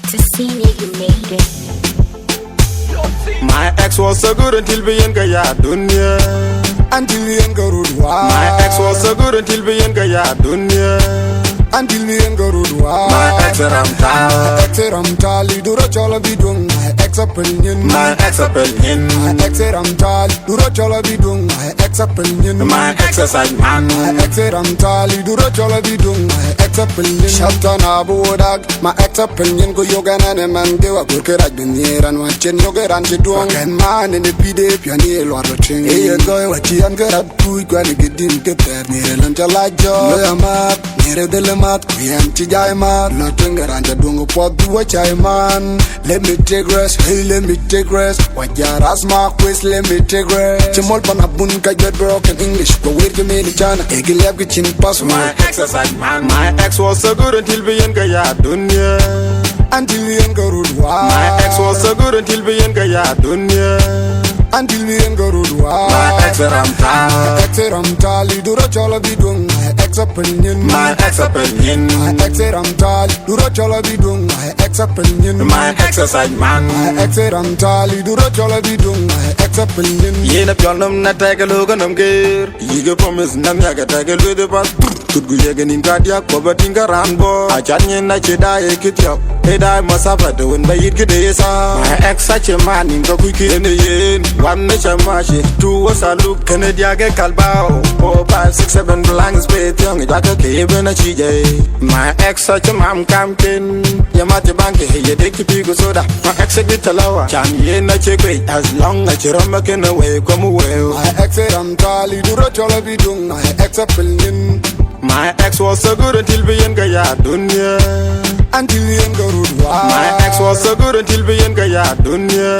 to see me, you made it. My ex was so good until we ain't got ya dunya. Until we ain't got road. My ex was so good until we ain't got ya dunya. Until we ain't got road. My ex Ramtali, do a chola be doing. My ex opinion. My ex opinion. My ex Ramtali, do a chola be doing. My ex opinion. My exercise man. My ex Ramtali, do a chola be doing. My ex opinion. Shatan Abu Dag. My ex opinion go yoga and man give a good I've been here and watching yoga and she doing. And man in the PD piano or the train. Hey, go what you and get up to it when you get in get there near until I joy. I'm up near the limit. We empty Jaiman. Nothing around the dung pot to watch I man. Let me take rest. Hey, let me take rest. What your ass mark quiz, let me take rest. Chimol Panabunka get broken English. Go wait to me the China. Egil have get chin pass. My exercise man. My ex was so good until we ain't got ya dunya. Until we ain't got road. My ex was so good until we ain't got ya dunya. Until we ain't got road. My ex Ramtali, do a chola be doing. My ex opinion. My ex opinion. My ex Ramtali, do a chola be doing. My ex opinion. My exercise man. My ex Ramtali, do a chola be doing. My ex opinion. Yen up your num na take a look and I'm gear. You get promise nam yaga take a little bit. Could go yagan in cardiac, coveting a rambo. I can't die, a kid up. Hey, I must have a doing by it. My ex such a man in the quick in the yen. One nature mash it, two was a look, Canadian calbao. 4, 5, 6, 7 blank spade, young, like a cave and a CJ. My ex such a man camping. Yamati Banki, you take the big soda. My ex a bit lower. Can ye not check as long as you're making away, come away. My ex Ramtali, do a chola be doing. My ex opinion. My ex was so good until we ain't got ya dunya. Until we ain't got road. My ex was so good until we ain't got ya dunya.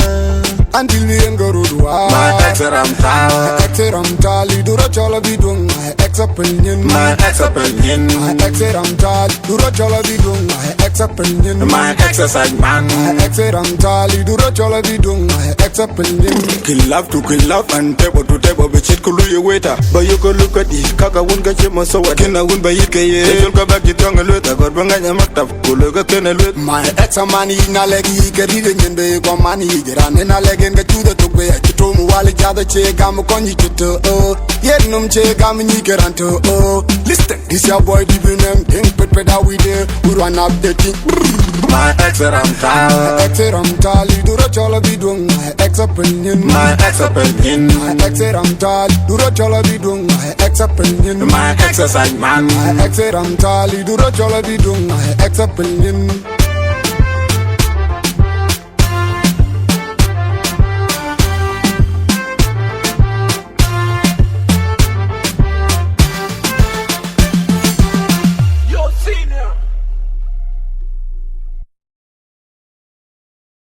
Until we ain't got road. My ex Ramtali, do a chola be doing. My ex opinion. My ex opinion. My ex Ramtali, do a chola be doing. My ex opinion. My exercise man. My ex Ramtali, do a chola be doing. My ex opinion. Kill love to kill love and table to table, but it could you waiter. But you could look at this, Kaka won't get you so I can I won't buy it. You'll go back to tongue and let I got Banganya Makta, who look at with my ex money in a leg, get it in the go money, get on in a leg and get to the to where you told me while each other check, I'm a conjure to yet num check, I'm a nigger unto listen, this your boy, the name, Deng, Petpet, how we there, we run up the thing. My ex Ramtali, do a chola be doing. My ex opinion. My ex opinion. My ex Ramtali, do a chola be doing. My ex opinion. My exercise man. My ex Ramtali, do a chola be doing. My ex opinion.